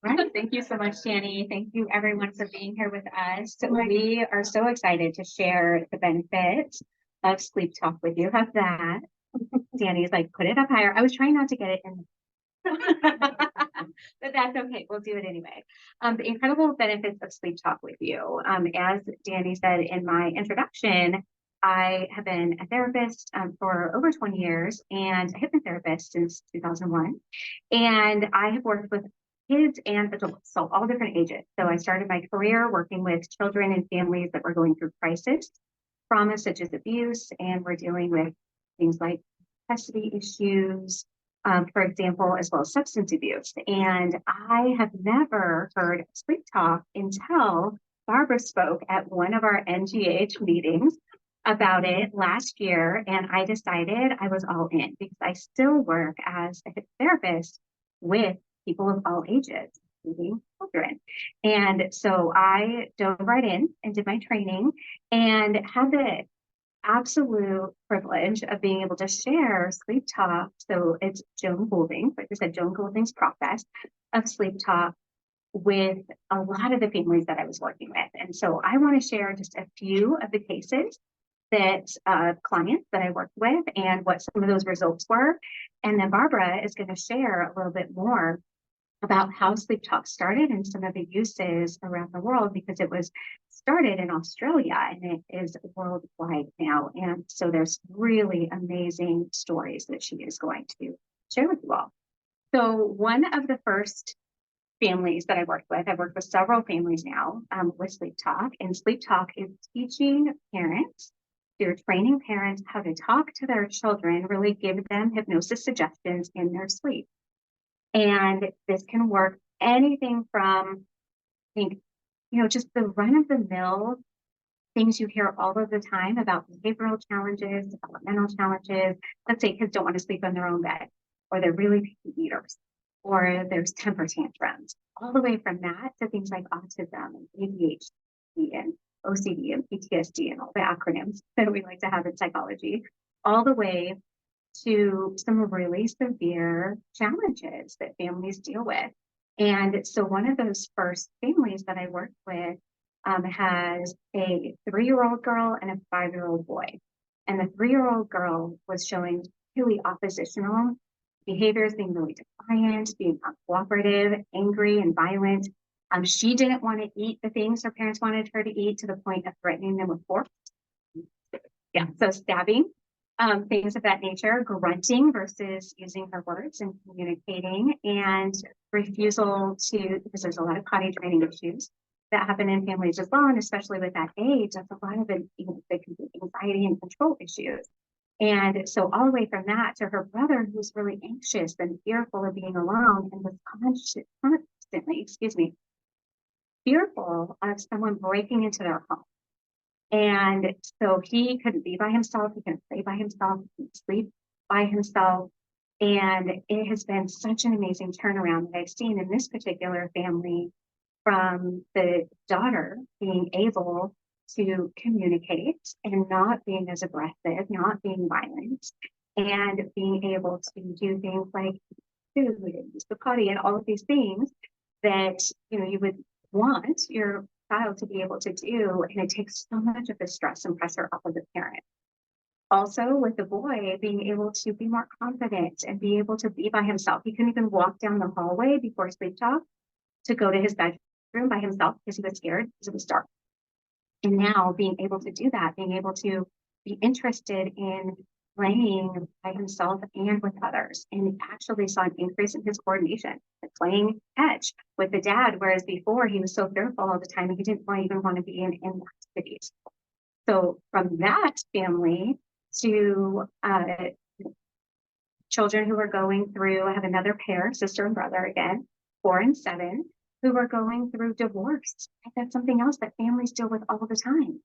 Right. Thank you so much, Danny. Thank you everyone for being here with us. So we are so excited to share the benefits of sleep talk with you. How's that? Danny's like, put it up higher. I was trying not to get it in. But that's okay. We'll do it anyway. The incredible benefits of sleep talk with you. As Danny said in my introduction, I have been a therapist for over 20 years and a hypnotherapist since 2001. And I have worked with kids and adults, so all different ages. So I started my career working with children and families that were going through crisis, trauma such as abuse, and we're dealing with things like custody issues, for example, as well as substance abuse. And I have never heard of sleep talk until Barbara spoke at one of our NGH meetings about it last year. And I decided I was all in because I still work as a therapist with people of all ages, including children. And so I dove right in and did my training and had the absolute privilege of being able to share sleep talk. So it's Joanne Goulding, like I said, Joanne Goulding's process of sleep talk with a lot of the families that I was working with. And so I want to share just a few of the cases that clients that I worked with and what some of those results were. And then Barbara is going to share a little bit more about how sleep talk started and some of the uses around the world, because it was started in Australia and it is worldwide now. And so there's really amazing stories that she is going to share with you all. So one of the first families that I worked with, I've worked with several families now with sleep talk, and sleep talk is teaching parents, they're training parents how to talk to their children, really give them hypnosis suggestions in their sleep. And this can work anything from, I think, just the run of the mill things you hear all of the time about behavioral challenges, developmental challenges. Let's say kids don't want to sleep in their own bed, or they're really picky eaters, or there's temper tantrums, all the way from that to things like autism and ADHD and OCD and PTSD and all the acronyms that we like to have in psychology, all the way to some really severe challenges that families deal with. And so one of those first families that I worked with has a 3-year-old girl and a 5-year-old boy. And the 3-year-old girl was showing really oppositional behaviors, being really defiant, being uncooperative, angry, and violent. She didn't want to eat the things her parents wanted her to eat, to the point of threatening them with forks. Yeah, so stabbing. Things of that nature, grunting versus using her words and communicating, and refusal to, because there's a lot of potty training issues that happen in families as well, and especially with that age, that's a lot of it, anxiety and control issues. And so all the way from that to her brother, who's really anxious and fearful of being alone and was constantly, fearful of someone breaking into their home. And so he couldn't be by himself, he couldn't play by himself, he couldn't sleep by himself. And it has been such an amazing turnaround that I've seen in this particular family, from the daughter being able to communicate and not being as aggressive, not being violent, and being able to do things like food and use the potty and all of these things that you would want your child to be able to do, and it takes so much of the stress and pressure off of the parent. Also, with the boy being able to be more confident and be able to be by himself. He couldn't even walk down the hallway before sleep talk to go to his bedroom by himself because he was scared because it was dark. And now being able to do that, being able to be interested in playing by himself and with others, and actually saw an increase in his coordination, like playing catch with the dad, whereas before he was so fearful all the time and he didn't even want to be in activities. So from that family to children who are going through, I have another pair, sister and brother again, 4 and 7, who are going through divorce. That's something else that families deal with all the time.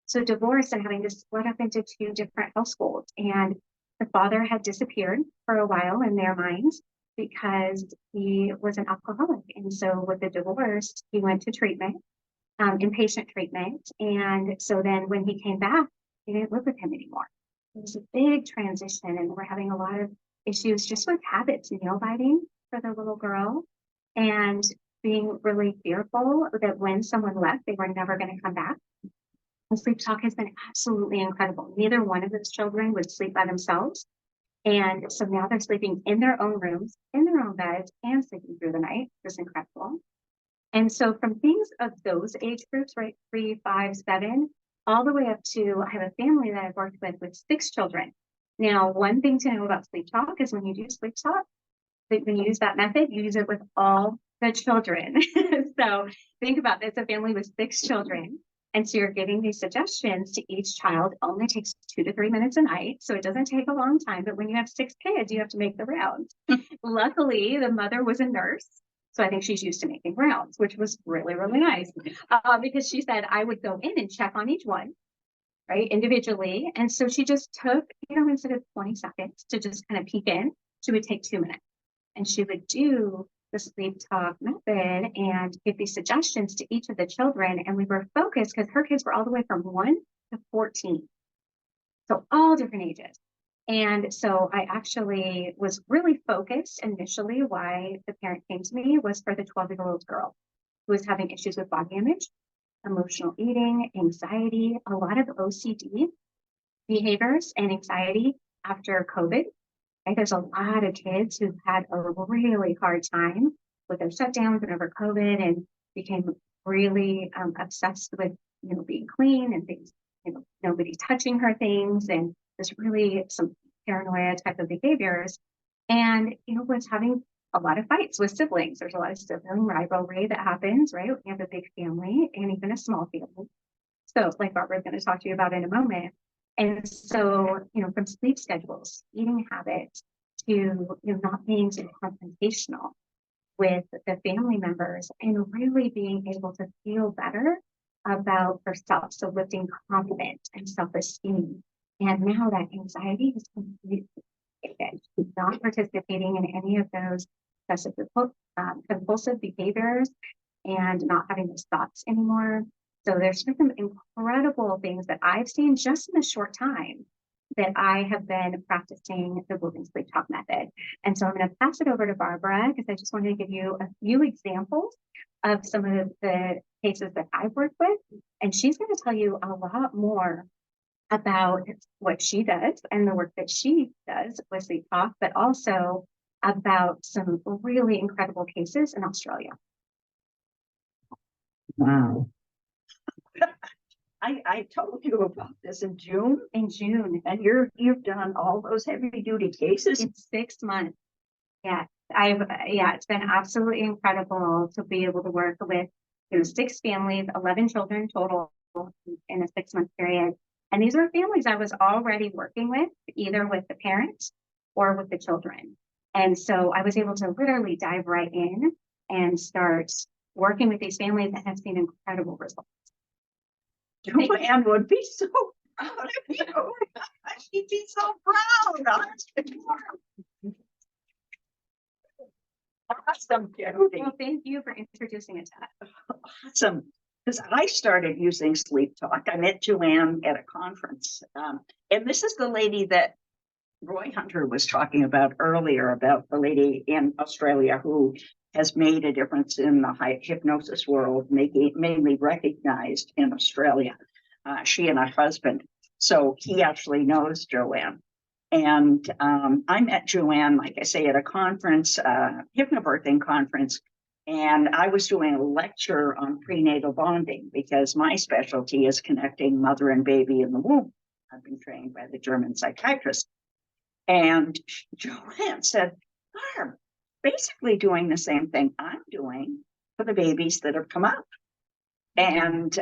So divorce and having to split up into 2 different households. And the father had disappeared for a while in their minds because he was an alcoholic. And so with the divorce, he went to treatment, inpatient treatment. And so then when he came back, they didn't live with him anymore. It was a big transition, and we're having a lot of issues just with habits, nail biting for the little girl. And being really fearful that when someone left, they were never going to come back. And sleep talk has been absolutely incredible. Neither one of those children would sleep by themselves. And so now they're sleeping in their own rooms, in their own beds, and sleeping through the night. It's incredible. And so from things of those age groups, right, 3, 5, 7, all the way up to, I have a family that I've worked with 6 children. Now, one thing to know about sleep talk is when you do sleep talk, when you use that method, you use it with all the children. So think about this, a family with 6 children. And so you're giving these suggestions to each child. It only takes 2 to 3 minutes a night. So it doesn't take a long time. But when you have 6 kids, you have to make the rounds. Luckily, the mother was a nurse. So I think she's used to making rounds, which was really, really nice. Because she said I would go in and check on each one, right, individually. And so she just took, instead of 20 seconds to just kind of peek in, she would take 2 minutes. And she would do the sleep talk method and give these suggestions to each of the children. And we were focused because her kids were all the way from 1 to 14. So all different ages. And so I actually was really focused initially. Why the parent came to me was for the 12-year-old girl who was having issues with body image, emotional eating, anxiety, a lot of OCD behaviors and anxiety after COVID. Right? There's a lot of kids who've had a really hard time with their shutdowns and over COVID and became really obsessed with, being clean and things, nobody touching her things. And there's really some paranoia type of behaviors. And, was having a lot of fights with siblings. There's a lot of sibling rivalry that happens, right? We have a big family and even a small family. So like Barbara's going to talk to you about in a moment. And so, from sleep schedules, eating habits, to, not being so confrontational with the family members and really being able to feel better about herself. So lifting confidence and self-esteem. And now that anxiety is completely faded. She's not participating in any of those obsessive compulsive behaviors and not having those thoughts anymore. So there's some incredible things that I've seen just in a short time that I have been practicing the Goulding SleepTalk method. And so I'm going to pass it over to Barbara because I just wanted to give you a few examples of some of the cases that I've worked with. And she's going to tell you a lot more about what she does and the work that she does with sleep talk, but also about some really incredible cases in Australia. Wow. I told you about this in June. In June. And you've done all those heavy duty cases in 6 months. Yeah. It's been absolutely incredible to be able to work with 6 families, 11 children total in a 6-month period. And these are families I was already working with, either with the parents or with the children. And so I was able to literally dive right in and start working with these families that have seen incredible results. Joanne would be so proud of you. She'd be so proud. Awesome, Jodie. Well, thank you for introducing it to us. Awesome. Because I started using sleep talk. I met Joanne at a conference. And this is the lady that Roy Hunter was talking about earlier, about the lady in Australia who has made a difference in the hypnosis world, mainly recognized in Australia. She and her husband. So he actually knows Joanne. And I met Joanne, like I say, at a conference, hypnobirthing conference. And I was doing a lecture on prenatal bonding because my specialty is connecting mother and baby in the womb. I've been trained by the German Psychiatrist. And Joanne said, Barb, basically doing the same thing I'm doing for the babies that have come up. And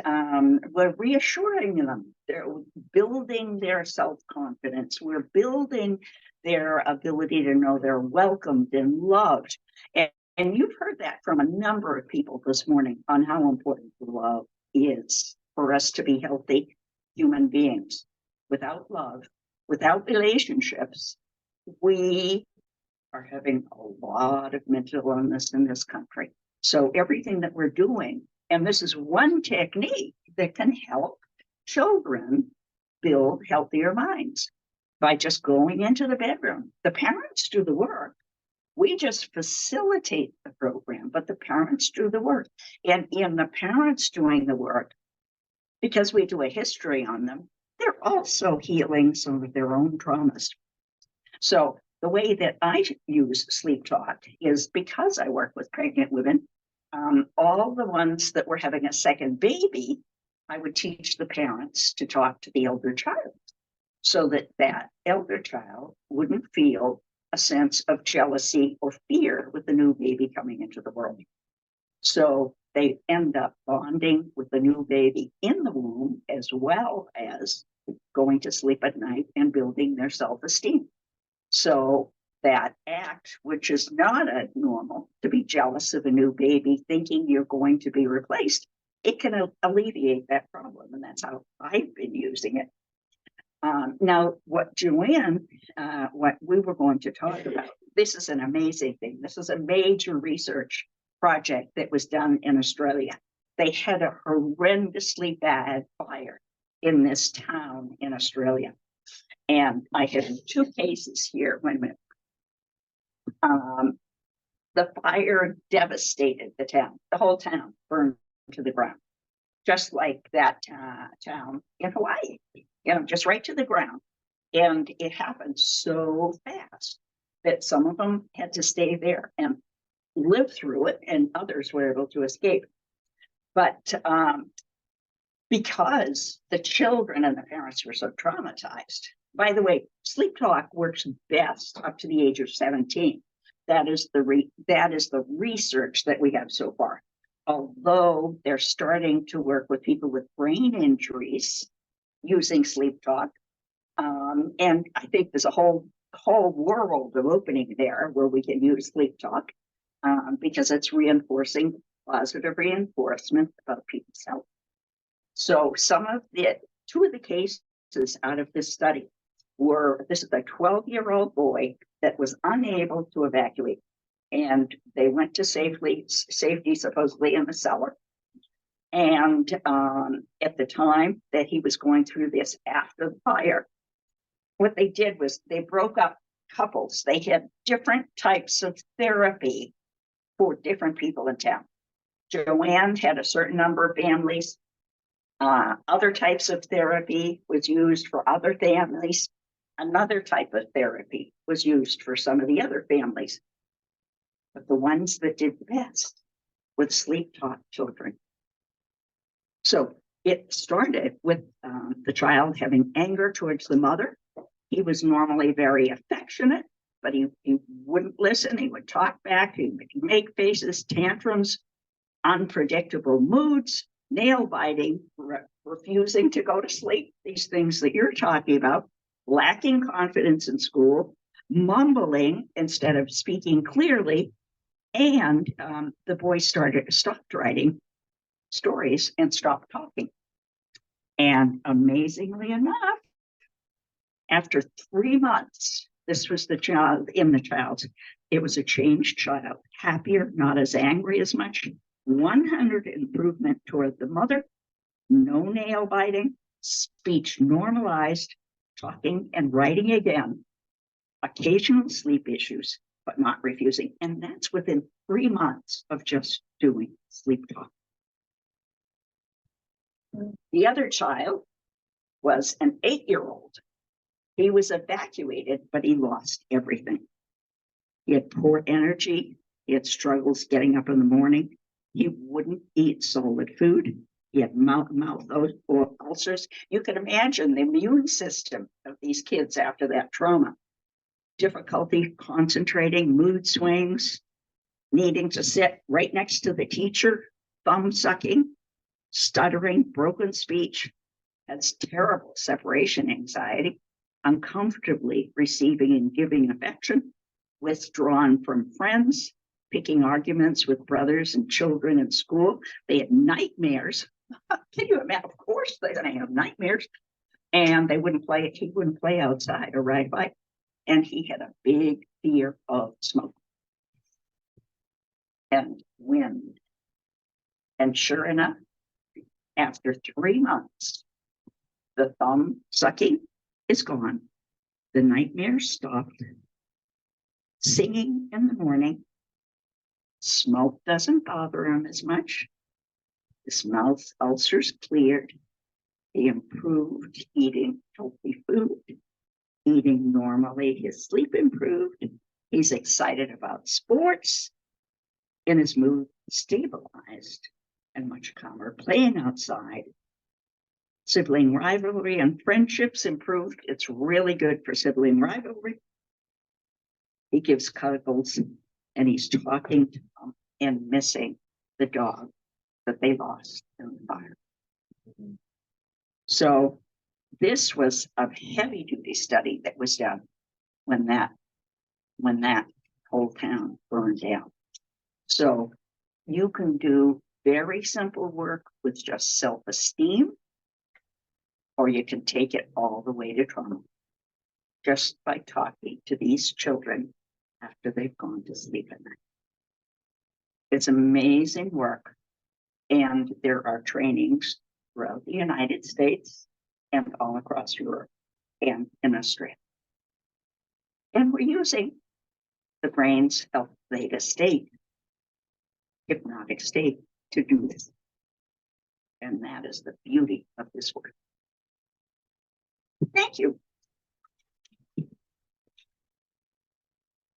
we're reassuring them, they're building their self-confidence. We're building their ability to know they're welcomed and loved. And you've heard that from a number of people this morning on how important love is for us to be healthy human beings. Without love, without relationships, we are having a lot of mental illness in this country. So everything that we're doing, and this is one technique that can help children build healthier minds by just going into the bedroom. The parents do the work. We just facilitate the program, but the parents do the work. And in the parents doing the work, because we do a history on them, they're also healing some of their own traumas. So the way that I use sleep talk is because I work with pregnant women, all the ones that were having a second baby, I would teach the parents to talk to the elder child so that that elder child wouldn't feel a sense of jealousy or fear with the new baby coming into the world. So they end up bonding with the new baby in the womb, as well as going to sleep at night and building their self-esteem. So that act, which is not abnormal, to be jealous of a new baby, thinking you're going to be replaced, it can alleviate that problem. And that's how I've been using it. Now, what Joanne, what we were going to talk about, this is an amazing thing. This is a major research project that was done in Australia. They had a horrendously bad fire in this town in Australia. And I have two cases here. Wait a minute. The fire devastated the town. The whole town burned to the ground, just like that town in Hawaii, just right to the ground. And it happened so fast that some of them had to stay there and live through it, and others were able to escape. But because the children and the parents were so traumatized, by the way, sleep talk works best up to the age of 17. That is the research that we have so far. Although they're starting to work with people with brain injuries using sleep talk, and I think there's a whole world of opening there where we can use sleep talk, because it's reinforcing positive reinforcement of people's health. So two of the cases out of this study this is a 12-year-old boy that was unable to evacuate. And they went to safety supposedly in the cellar. And at the time that he was going through this after the fire, what they did was they broke up couples. They had different types of therapy for different people in town. Joanne had a certain number of families. Other types of therapy was used for other families. Another type of therapy was used for some of the other families. But the ones that did the best were sleep talk children. So it started with the child having anger towards the mother. He was normally very affectionate, but he wouldn't listen. He would talk back. He would make faces, tantrums, unpredictable moods, nail biting, refusing to go to sleep. These things that you're talking about, lacking confidence in school, mumbling instead of speaking clearly. And the boy stopped writing stories and stopped talking. And amazingly enough, after 3 months, this was the child, it was a changed child, happier, not as angry as much, 100 improvement toward the mother, no nail biting, speech normalized, talking and writing again, occasional sleep issues, but not refusing. And that's within 3 months of just doing sleep talk. The other child was an 8-year-old. He was evacuated, but he lost everything. He had poor energy. He had struggles getting up in the morning. He wouldn't eat solid food. He had mouth ulcers. You can imagine the immune system of these kids after that trauma. Difficulty concentrating, mood swings, needing to sit right next to the teacher, thumb sucking, stuttering, broken speech, has terrible separation anxiety, uncomfortably receiving and giving affection, withdrawn from friends, picking arguments with brothers and children in school. They had nightmares. Can you imagine? Of course they're going to have nightmares. And he wouldn't play outside or ride bike. And he had a big fear of smoke and wind. And sure enough, after 3 months, the thumb sucking is gone. The nightmares stopped. singing in the morning. Smoke doesn't bother him as much. His mouth ulcers cleared. He improved eating healthy food, eating normally. His sleep improved. He's excited about sports, and his mood stabilized and much calmer. Playing outside. Sibling rivalry and friendships improved. It's really good for sibling rivalry. He gives cuddles, and he's talking to them and missing the dog that they lost in the fire. So this was a heavy duty study that was done when that whole town burned down. So you can do very simple work with just self-esteem, or you can take it all the way to trauma just by talking to these children after they've gone to sleep at night. It's amazing work. And there are trainings throughout the United States and all across Europe and in Australia. And we're using the brain's theta state, hypnotic state, to do this. And that is the beauty of this work. Thank you.